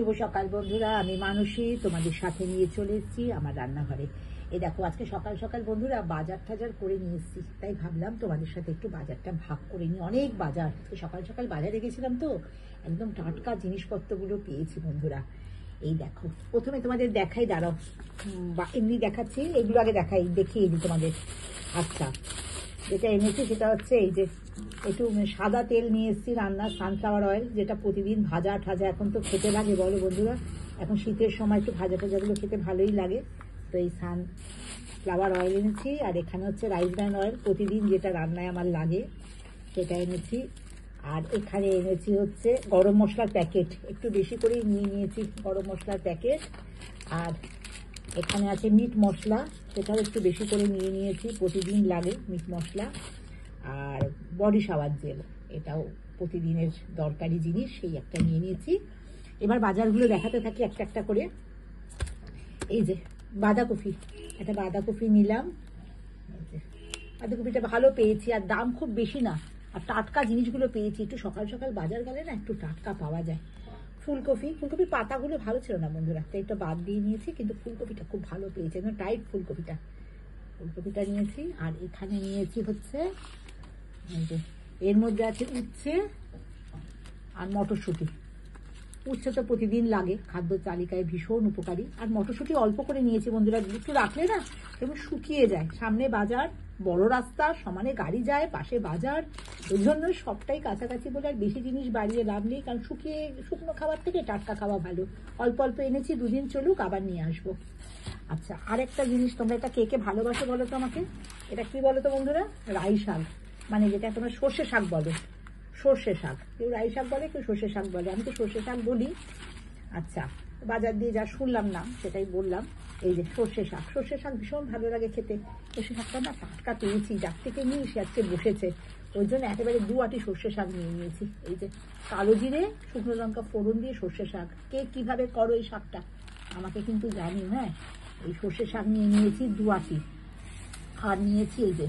শুভ সকাল বন্ধুরা, আমি মানসী তোমাদের সাথে নিয়ে চলে এসেছি আমার রান্নাঘরে। এই দেখো, আজকে সকাল সকাল বন্ধুরা বাজার টাজার করে নিয়ে এসেছি, তাই ভাবলাম তোমাদের সাথে একটু বাজারটা ভাগ করে নিই। অনেক বাজার, সকাল সকাল বাজারে গেছিলাম তো একদম টাটকা জিনিসপত্রগুলো পেয়েছি বন্ধুরা। এই দেখো, প্রথমে তোমাদের দেখাই, দাঁড়াও এমনি দেখাচ্ছি, এগুলো আগে দেখিয়ে দিই তোমাদের। আচ্ছা, যেটা এনেছি সেটা হচ্ছে এই যে একটু সাদা তেল নিয়ে এসেছি রান্নার, সানফ্লাওয়ার অয়েল, যেটা প্রতিদিন ভাজা ঠাজা এখন তো খেতে লাগে বলো বন্ধুরা, এখন শীতের সময় একটু ভাজা টাজাগুলো খেতে ভালোই লাগে। তো এই সানফ্লাওয়ার অয়েল এনেছি, আর এখানে হচ্ছে রাইস ব্র্যান অয়েল, প্রতিদিন যেটা রান্নায় আমার লাগে সেটা এনেছি। আর এখানে এনেছি হচ্ছে গরম মশলার প্যাকেট, একটু বেশি করেই নিয়ে নিয়েছি গরম মশলার প্যাকেট। আর এখানে আছে মিট মশলা, সেটাও একটু বেশি করে নিয়ে নিয়েছি, প্রতিদিন লাগে মিট মশলা। আর বডি শাওয়ার জেল, এটাও প্রতিদিনের দরকারি জিনিস, সেই একটা নিয়ে নিয়েছি। এবার বাজারগুলো দেখাতে থাকি একটা একটা করে। এই যে বাঁধাকপি, একটা বাঁধাকপি নিলাম, বাঁধাকপিটা ভালো পেয়েছি, আর দাম খুব বেশি না, আর টাটকা জিনিসগুলো পেয়েছি। একটু সকাল সকাল বাজার গেলে না একটু টাটকা পাওয়া যায়। ফুলকপির পাতাগুলো ভালো ছিল না বন্ধুরা, তাই এটা বাদ দিয়ে নিয়েছি, কিন্তু ফুলকপিটা খুব ভালো পেয়েছি, একদম টাইট ফুলকপিটা নিয়েছি। আর এখানে নিয়েছি হচ্ছে এর মধ্যে আছে উচ্ছে আর মটরশুঁটি। উচ্ছে তো প্রতিদিন লাগে, খাদ্য তালিকায় ভীষণ উপকারী। আর মটরশুঁটি অল্প করে নিয়েছি বন্ধুরা, একটু রাখলে না এবং শুকিয়ে যায়। সামনে বাজার, বড় রাস্তা, সমানে গাড়ি যায়, পাশে বাজার, ওই জন্য সবটাই কাছাকাছি বলে আর বেশি জিনিস বাড়িয়ে লাভ নেই, কারণ শুকনো খাবার থেকে টাটকা খাওয়া ভালো। অল্প অল্প এনেছি, দুদিন চলুক, আবার নিয়ে আসবো। আচ্ছা, আরেকটা জিনিস, তোমরা এটা কে কে ভালোবাসো বলো তো আমাকে, এটা কি বলো তো বন্ধুরা? রাই শাক, মানে যেটা তোমরা সর্ষে শাক বলো, সর্ষে শাক, কেউ রাই শাক বলে, কেউ সর্ষে শাক বলে, আমি তো সর্ষে শাক বলি। আচ্ছা, বাজার দিয়ে যা শুনলাম না সেটাই বললাম। এই যে সর্ষে শাক ভীষণ ভালো লাগে খেতে। সর্ষে শাকটা না টাটকা পেয়েছি, যার থেকে নিয়ে সে আজকে বসেছে, ওই জন্য একেবারে 2 আঁটি সর্ষে শাক নিয়ে নিয়েছি। এই যে কালো জিরে, শুকনো লঙ্কা ফোড়ন দিয়ে সর্ষে শাক, কে কিভাবে করো এই শাকটা আমাকে কিন্তু জানি। হ্যাঁ, এই সর্ষে শাক নিয়ে নিয়েছি 2 আঁটি। আর নিয়েছি এই যে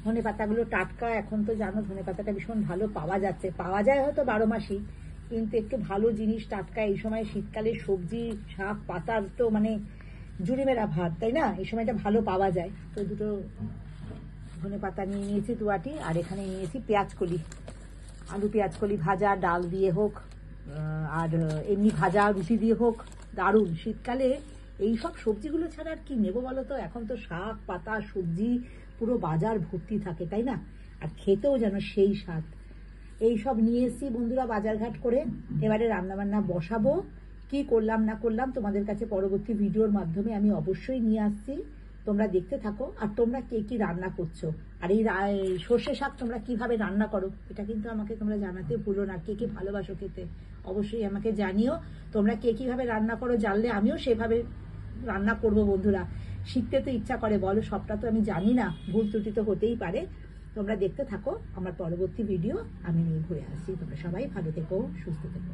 ধনে পাতাগুলো টাটকা, এখন তো জানো ধনে পাতাটা ভীষণ ভালো পাওয়া যায় হয়তো 12 মাসই, কিন্তু একটু ভালো জিনিস টাটকা এই সময় শীতকালে সবজি শাক পাতার তো মানে জুড়ি মেরা ভাত, তাই না? এই সময়টা ভালো পাওয়া যায়। তো 2 ধনে পাতা নিয়ে নিয়েছি 2 আঁটি। আর এখানে নিয়েছি পেঁয়াজকলি, আলু পেঁয়াজকলি ভাজা, ডাল দিয়ে হোক আর এমনি ভাজা রুটি দিয়ে হোক, দারুণ। শীতকালে এই সব সবজিগুলো ছাড়া আর কি নেবো বলো তো, এখন তো শাক পাতা সবজি পুরো বাজার ভর্তি থাকে, তাই না? আর খেতেও যেন সেই স্বাদ। এই সব নিয়ে এসেছি বন্ধুরা বাজারঘাট করে, এবারে রান্নাবান্না বসাবো। কি করলাম না করলাম তোমাদের কাছে পরবর্তী ভিডিওর মাধ্যমে আমি অবশ্যই নিয়ে আসছি, তোমরা দেখতে থাকো। আর তোমরা কে কি রান্না করছো, আর এই সর্ষে শাক তোমরা কিভাবে রান্না করো, এটা কিন্তু আমাকে তোমরা জানাতে ভুলো না। কে কি ভালোবাসো খেতে অবশ্যই আমাকে জানিও। তোমরা কে কিভাবে রান্না করো জানলে আমিও সেভাবে রান্না করবো বন্ধুরা। শিখতে তো ইচ্ছা করে বলো, সবটা তো আমি জানি না, ভুল ত্রুটি তো হতেই পারে। তোমরা দেখতে থাকো, আমার পরবর্তী ভিডিও আমি নিয়ে ঘুরে আসছি। তোমরা সবাই ভালো থেকো, সুস্থ থেকো।